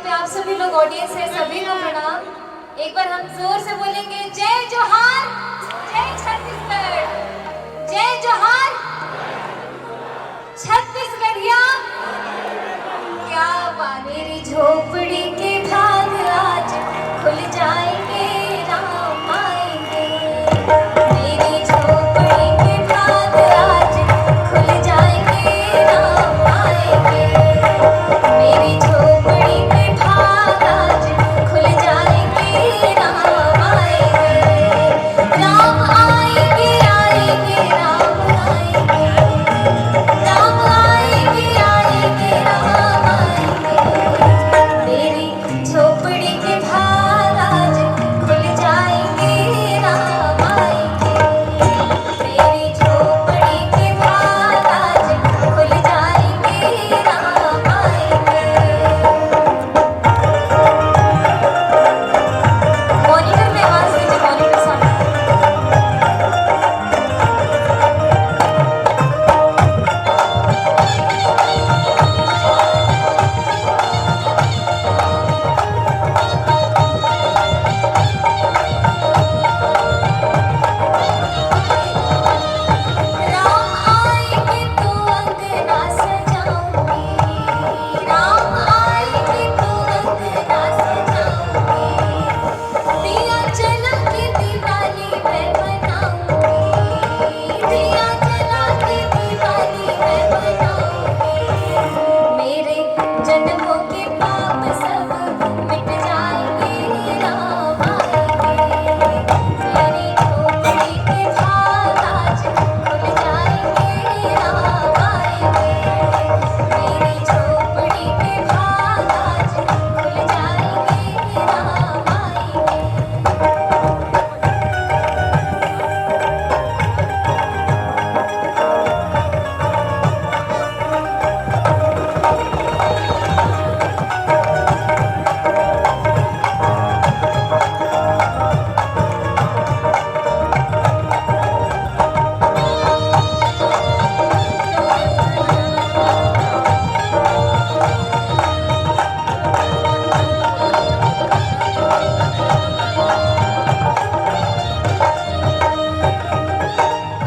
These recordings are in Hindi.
पे आप सभी लोग ऑडियंस है, सभी को प्रणाम। एक बार हम जोर से बोलेंगे जय जोहार, जय छत्तीसगढ़, जय जोहार छत्तीसगढ़िया। क्या मेरी झोपड़ी के भाग आज खुल जाएंगे, राम आएंगे। मेरी झोपड़ी के भाग आज खुल जाएंगे, राम आएंगे। मेरी झोपड़ी के भाग आज खुल जाएंगे, राम आएंगे। राम आएंगे, आएंगे, राम आएंगे। राम आएंगे, आएंगे, राम आएंगे। मेरी झोपड़ी के भाग आज खुल जाएंगे, राम आएंगे। मेरी झोपड़ी के भाग आज खुल जाएंगे, राम आएंगे। मॉनिटर में आवाज दीजिए, मॉनिटर सामने। राम आएंगे तो अंगना सजाऊंगी, राम आएंगे तो अंगना सजाऊंगी। दिया जला के दिवाली मैं मनाऊंगी, दिया जला के दिवाली मैं मनाऊंगी। मेरे जन्मों के पाप सब मिट जाएंगे, राम आएंगे। मेरी झोपड़ी के भाग आज खुल जाएंगे, राम आएंगे। मेरी झोपड़ी के भाग आज खुल जाएंगे, राम आएंगे।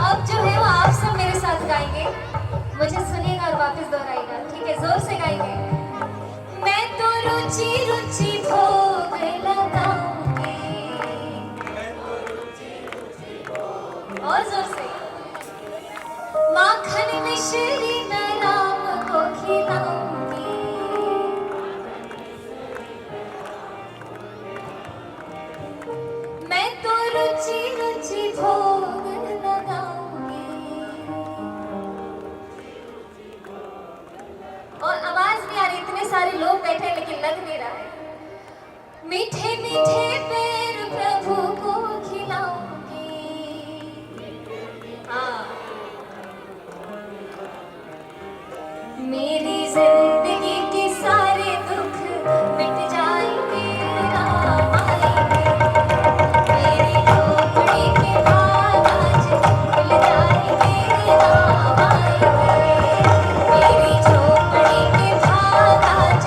अब जो है वो आप सब मेरे साथ गाएंगे, मुझे सुनिएगा और वापस दोहराइएगा, ठीक है? जोर से गाएंगे। मैं तो रुचि रुचि भोग लगाऊंगी, और जोर से। माखन मिश्री मैं राम को खिलाऊंगी, मैं तो रुचि रुचि भोग लगाऊंगी। और आवाज नहीं आ रही, इतने सारे लोग बैठे हैं लेकिन लग नहीं रहा है। मीठे मीठे पैर प्रभु को खिलाऊंगी, हाँ। मेरी जिंदगी के सारे दुख मिट जाएंगे, राम आएंगे। मेरी झोपड़ी के भाग आज खुल जाएंगे, राम आएंगे। मेरी झोपड़ी के भाग आज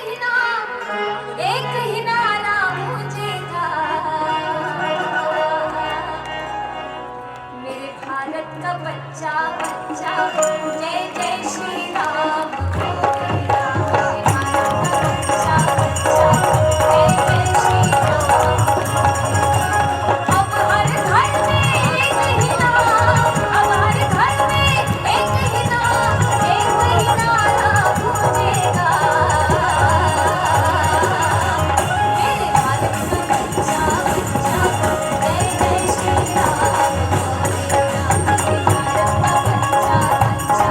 एक ही नारा गूंजेगा, मेरे भारत का बच्चा बच्चा जय जय श्री राम बोलेगा। मेरे भारत का बच्चा बच्चा जय जय श्री राम बोलेगा। अब हर घर में एक ही नाम, अब हर घर में एक ही नाम, एक ही नारा गूंजेगा, मेरे भारत का बच्चा बच्चा जय जय श्री राम बोलेगा। मेरे भारत का बच्चा बच्चा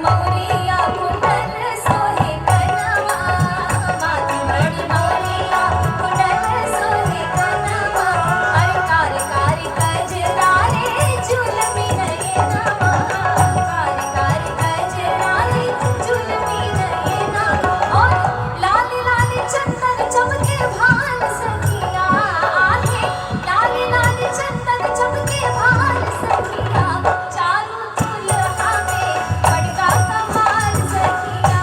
मोरिया कुंडल सोहे कनवा, माथे बड़ी मोरिया कुंडल सोहे कनवा, अरे कारी कारी कजरारे जुलमी नयनवा, कारी कारी कजरारे जुलमी नयनवा, और लाली लाली चंदन चमके भाल सखिया, आहे लाली लाली चंदन चमके भाल सखिया, चारू दुल्हा में बड़का कमाल सखिया,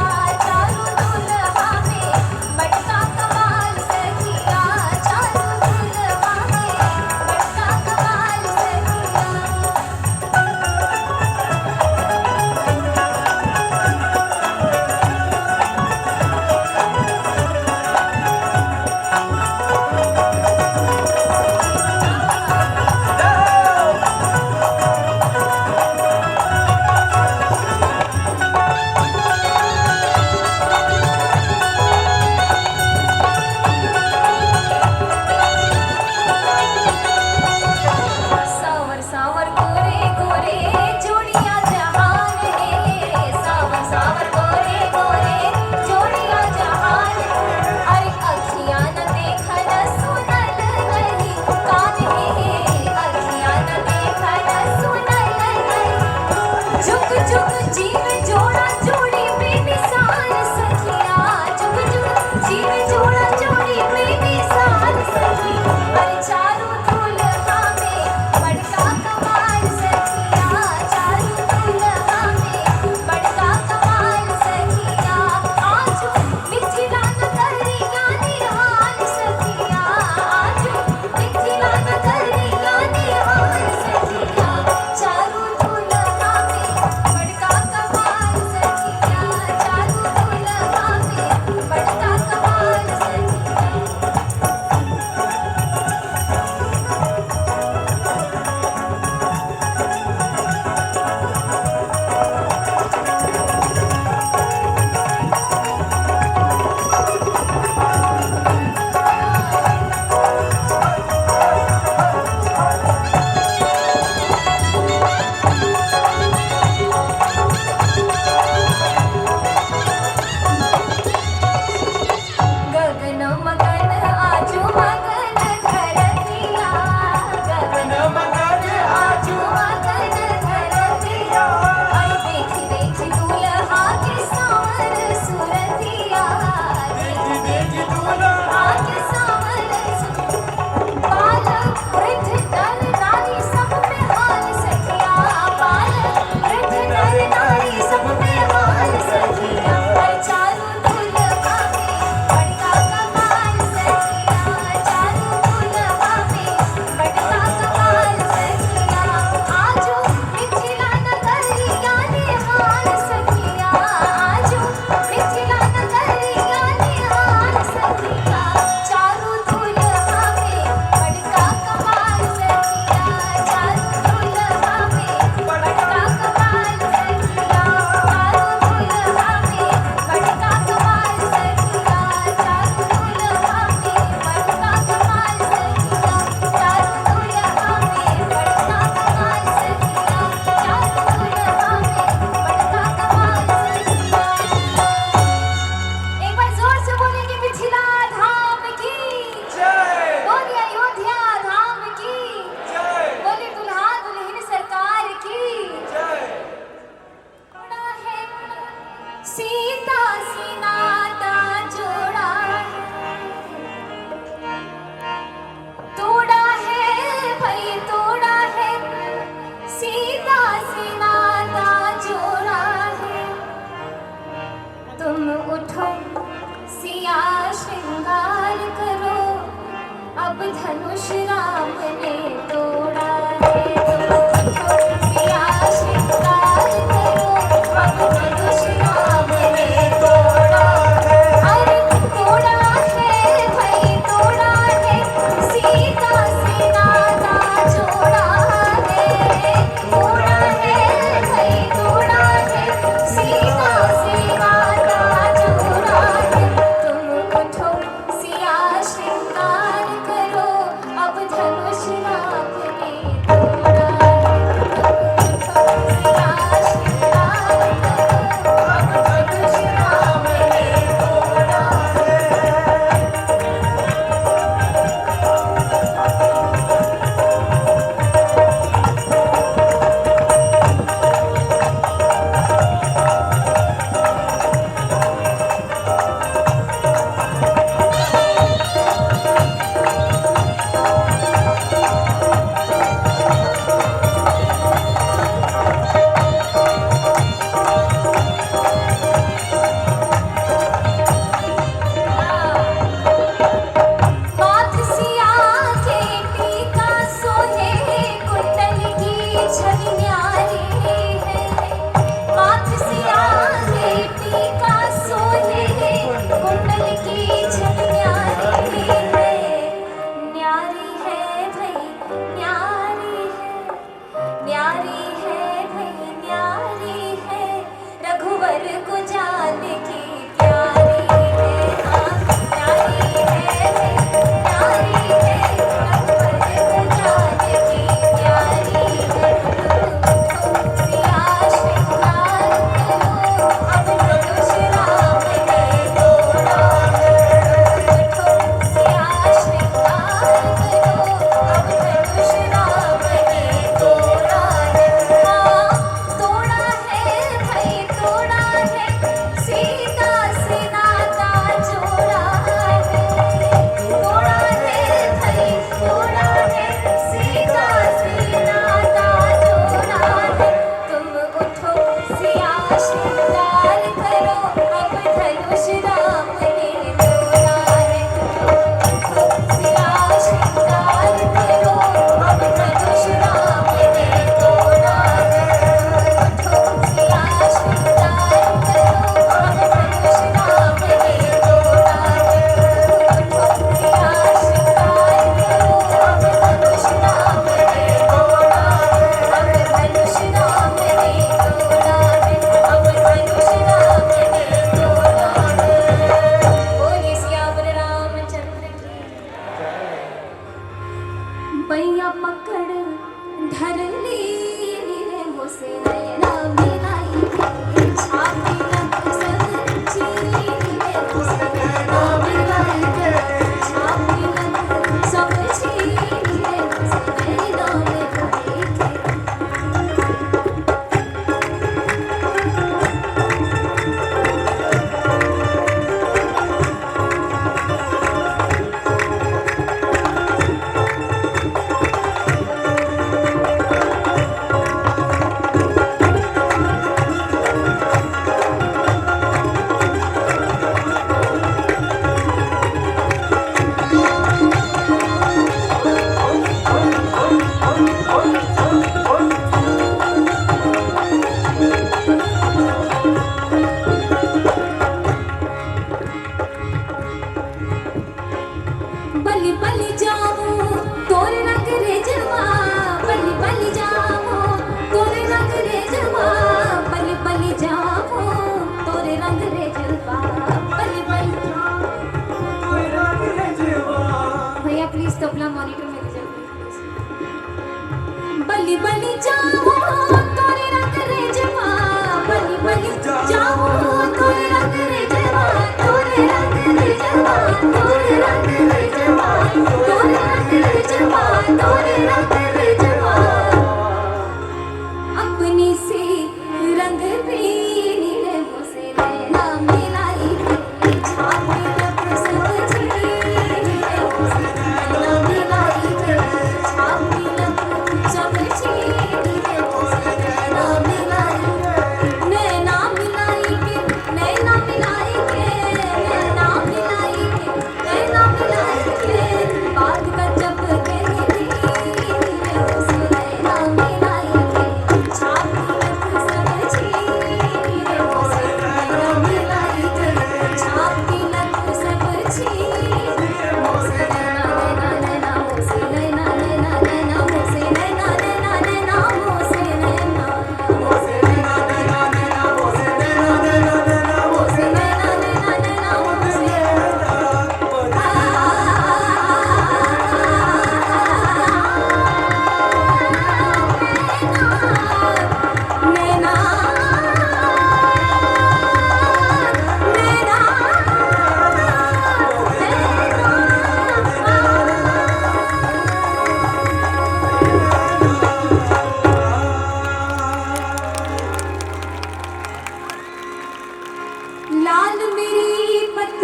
मेरी पत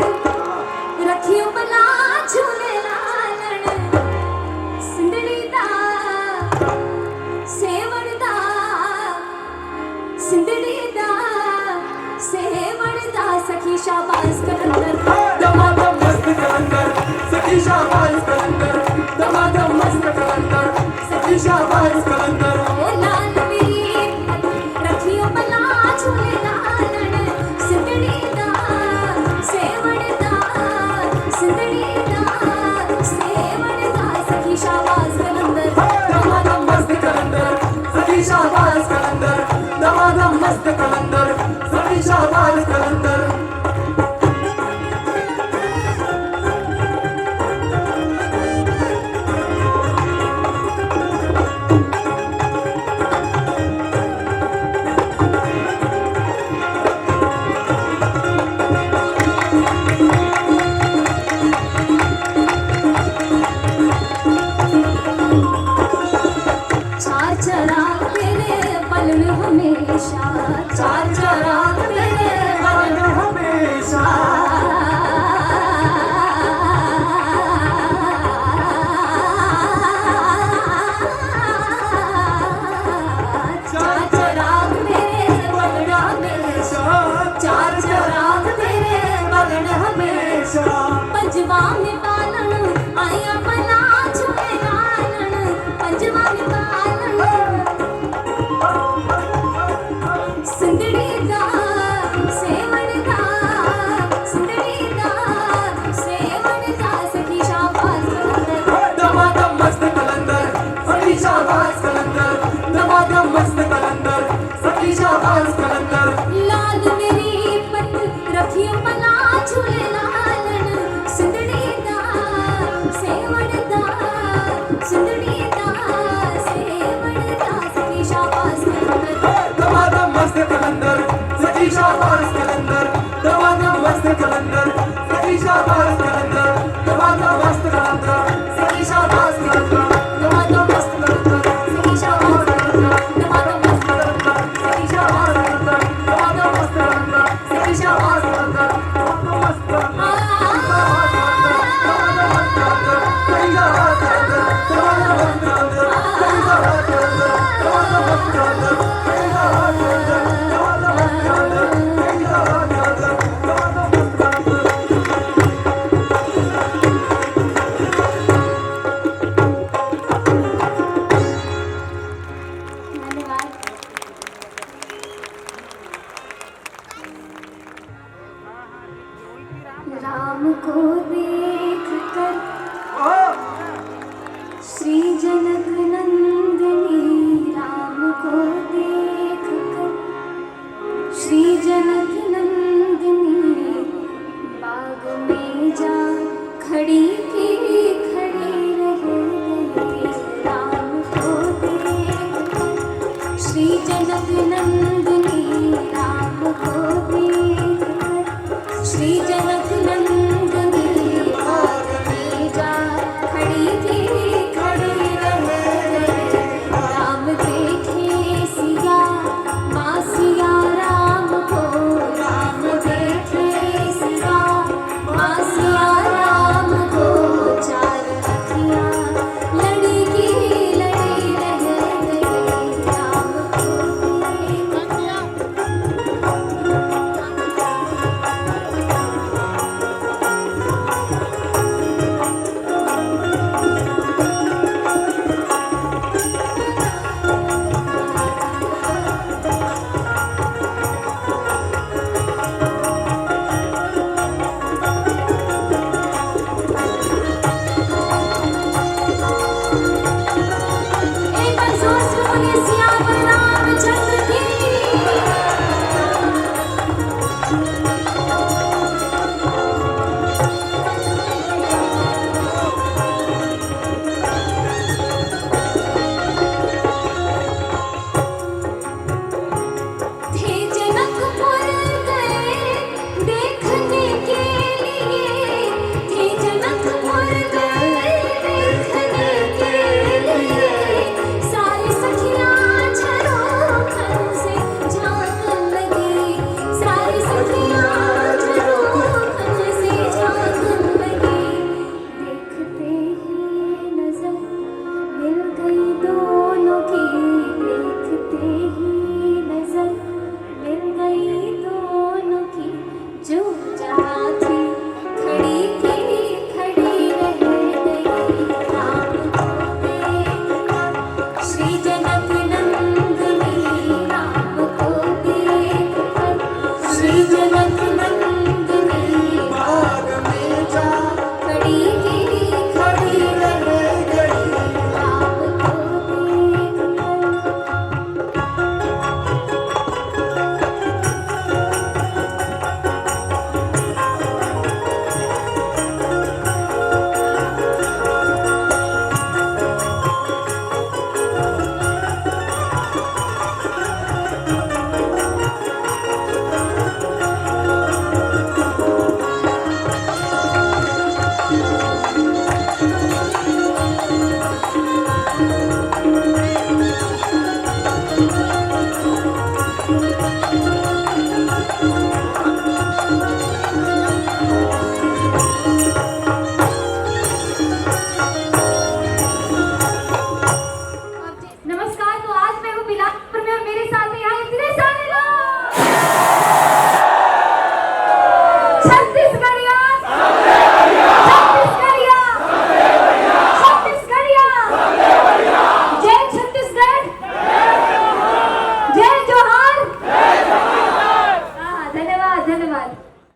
रखियो भला झूले लालण सिंधड़ी दा सेवण दा सिंधड़ी दा सेवण दा सखी शाबाश कलंदर दमादम मस्त कलंदर सखी शाबाश कलंदर दमादम मस्त कलंदर सखी शाबाश कलंदर ओ लाल मेरी पत रखियो भला झूले लालण सिंधड़ी दा सेवण दा सिंधड़ी दा सेवण दा सखी शाबाश कलंदर दमादम मस्त कलंदर सखी शाबाश कलंदर दमादम मस्त कलंदर सखी शाबाश कलंदर चार चराग तेरे पलन हमेशा चार चराग तेरे मन हमेशा चार चराग तेरे पलन हमेशा चार चराग तेरे पलन हमेशा पंजवा में पालन आया भला झूले लालन पंजवा में पालन सिंधड़ी दा सेवण दा सिंधड़ी दा सेवण दा सखी शाबाश कलंदर दमादम मस्त कलंदर सखी शाबाश कलंदर दमादम मस्त कलंदर सखी शाबाश कलंदर लाल मेरी पत रखियो भला झूले लालन सिंधड़ी दा सेवण दा सिंधड़ी दा सेवण दा सखी शाबाश कलंदर दमादम मस्त कलंदर सखी शाबाश कलंदर दमादम मस्त कलंदर सखी शाबाश कलंदर दमादम मस्त कलंदर सखी शाबाश कलंदर दमादम मस्त कलंदर सखी शाबाश कलंदर दमादम मस्त कलंदर सखी शाबाश कलंदर दमादम मस्त कलंदर सखी शाबाश कलंदर दमादम मस्त कलंदर धन्यवाद राम को देख कर श्री जनक नंदनी राम को देख कर श्री जनक नंदनी बाग में जा खड़ी की खड़ी रह गई राम को देख कर श्री जनक नंदनी राम को देख कर श्री जनक नंदनी बाग में जा खड़ी थी खड़ी रह गई राम देखे सिया माँ सिया राम को राम देखे सिया माँ सिया राम को चार अखियाँ लड़ी की लड़ी रह गई राम को देख धन्यवाद